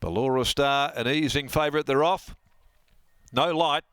Ballora Star, an easing favourite. They're off. No light.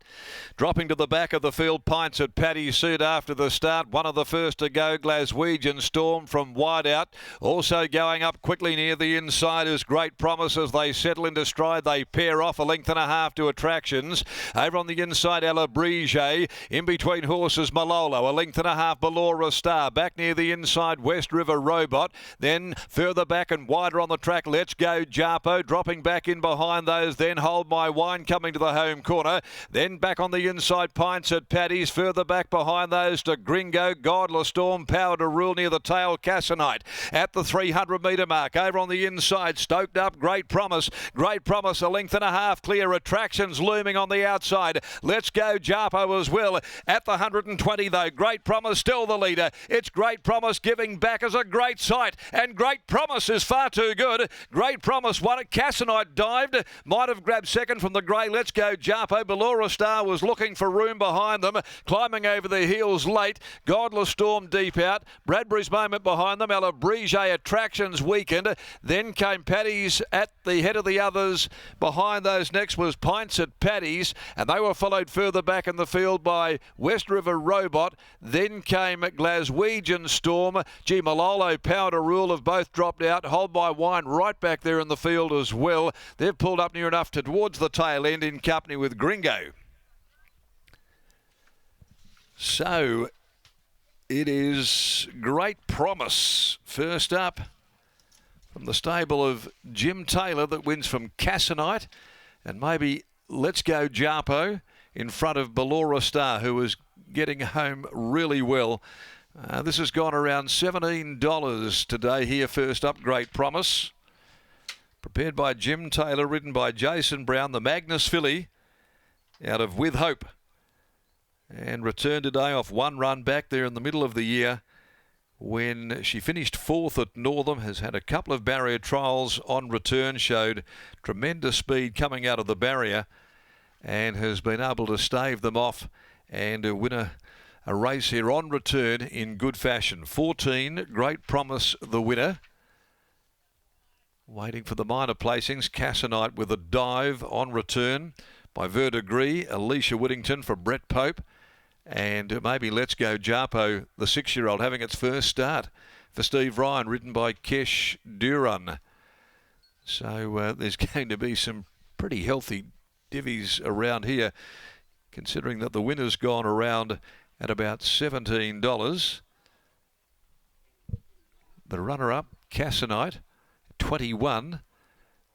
Dropping to the back of the field, Pints at Paddy's Suit after the start. One of the first to go, Glaswegian Storm from wide out. Also going up quickly near the inside is Great Promise as they settle into stride. They pair off a length and a half to Attractions. Over on the inside, RWWA. In between horses, Malolo. A length and a half, Ballora Star. Back near the inside, West River Robot. Then further back and wider on the track, Let's Go Jarpo. Dropping back in behind those. Then Hold My Wine coming to the home corner. Then back on the inside, Pints at Paddy's. Further back behind those to Gringo, Godless Storm, Power to Rule near the tail, Cassinite. At the 300 metre mark, over on the inside, stoked up, Great Promise. Great Promise, a length and a half clear. Attractions looming on the outside. Let's Go Jarpo as well. At the 120 though, Great Promise still the leader. It's Great Promise giving back as a great sight. And Great Promise is far too good. Great Promise won it. Cassinite dived. Might have grabbed second from the grey. Let's Go Jarpo. Ballora Star was looking for room behind them, climbing over their heels late. Godless Storm deep out. Bradbury's Moment behind them. RWWA Attractions weakened. Then came Paddy's at the head of the others. Behind those next was Pints at Paddy's, and they were followed further back in the field by West River Robot. Then came Glaswegian Storm. Malolo, Power to Rule have both dropped out. Hold My Wine right back there in the field as well. They've pulled up near enough towards the tail end in company with Gringo. So it is Great Promise first up from the stable of Jim Taylor that wins from Cassinite, and maybe Let's Go Jarpo in front of Ballora Star, who is getting home really well. This has gone around $17 today here. First up, Great Promise, prepared by Jim Taylor, ridden by Jason Brown, the Magnus filly out of With Hope, and returned today off one run back there in the middle of the year when she finished fourth at Northam. Has had a couple of barrier trials on return, showed tremendous speed coming out of the barrier, and has been able to stave them off and win a race here on return in good fashion. 14, Great Promise, the winner. Waiting for the minor placings, Cassinite with a dive on return by Verdegree, Alicia Whittington for Brett Pope, and maybe Let's Go Jarpo, the 6-year-old, having its first start for Steve Ryan, ridden by Kesh Duran. So there's going to be some pretty healthy divvies around here, considering that the winner's gone around at about $17. The runner-up, Cassinite, 21,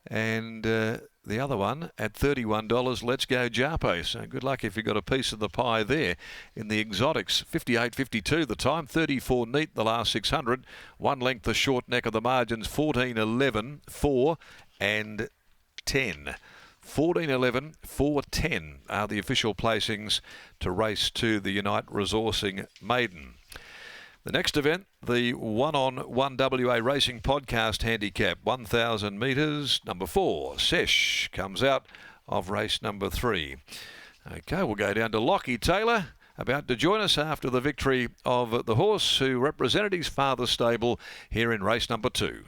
and the other one at $31, Let's Go Jarpo. So good luck if you've got a piece of the pie there. In the exotics, 58.52 the time, 34 neat the last 600. One length the short neck of the margins, 14, 11, 4 and 10. 14, 11, 4, 10 are the official placings to race to the Unite Resourcing Maiden. The next event, the 1-on-1 WA Racing Podcast Handicap, 1,000 metres, number 4, Sesh, comes out of race number 3. Okay, we'll go down to Lockie Taylor, about to join us after the victory of the horse who represented his father's stable here in race number 2.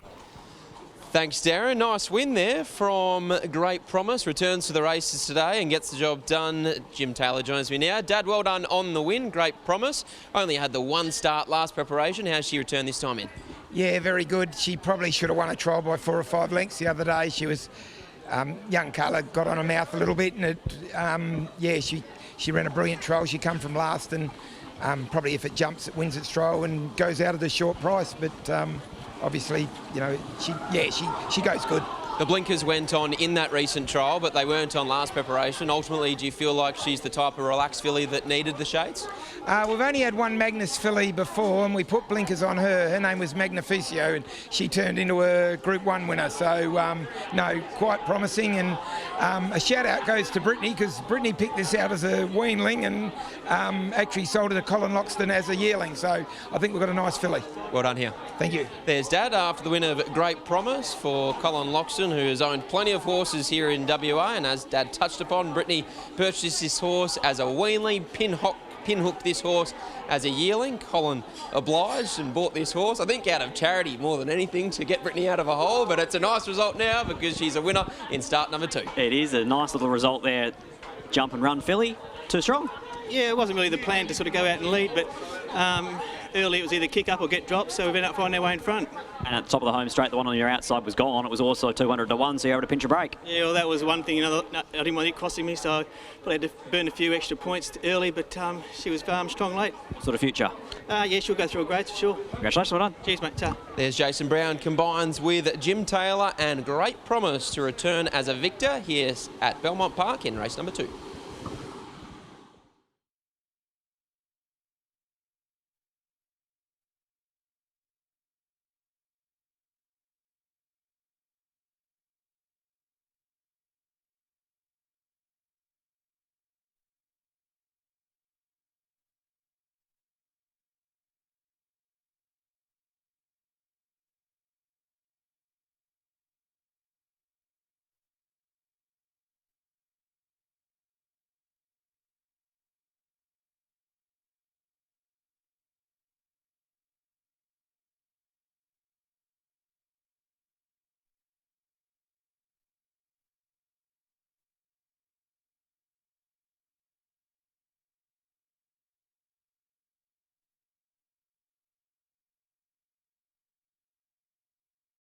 Thanks, Darren. Nice win there from Great Promise. Returns to the races today and gets the job done. Jim Taylor joins me now. Dad, well done on the win. Great Promise. Only had the one start last preparation. How's she returned this time in? Yeah, very good. She probably should have won a trial by 4 or 5 lengths the other day. She was young colour, got on her mouth a little bit, and she ran a brilliant trial. She come from last, and probably if it jumps, it wins its trial and goes out at a short price. But obviously, you know, she goes good. The blinkers went on in that recent trial, but they weren't on last preparation. Ultimately, do you feel like she's the type of relaxed filly that needed the shades? We've only had one Magnus filly before, and we put blinkers on her. Her name was Magnificio, and she turned into a Group 1 winner. So, no, quite promising. And a shout-out goes to Brittany, because Brittany picked this out as a weanling and actually sold it to Colin Loxton as a yearling. So I think we've got a nice filly. Well done here. Thank you. There's Dad after the win of Great Promise for Colin Loxton, who has owned plenty of horses here in WA, and as Dad touched upon, Brittany purchased this horse as a weanling, pinhooked this horse as a yearling. Colin obliged and bought this horse, I think out of charity more than anything, to get Brittany out of a hole, but it's a nice result now because she's a winner in start number 2. It is a nice little result there. Jump and run filly. Too strong. Yeah, it wasn't really the plan to sort of go out and lead, but early it was either kick up or get dropped, so we've ended up finding our way in front. And at the top of the home straight, the one on your outside was gone. It was also 200 to 1, so you're able to pinch a break. Yeah, well, that was one thing. I didn't want it costing me, so I probably had to burn a few extra points early, but she was strong late. Sort of future. Yeah, she'll go through a grade for sure. Congratulations, well done. Cheers, mate. Ta. There's Jason Brown combines with Jim Taylor and Great Promise to return as a victor here at Belmont Park in race number 2.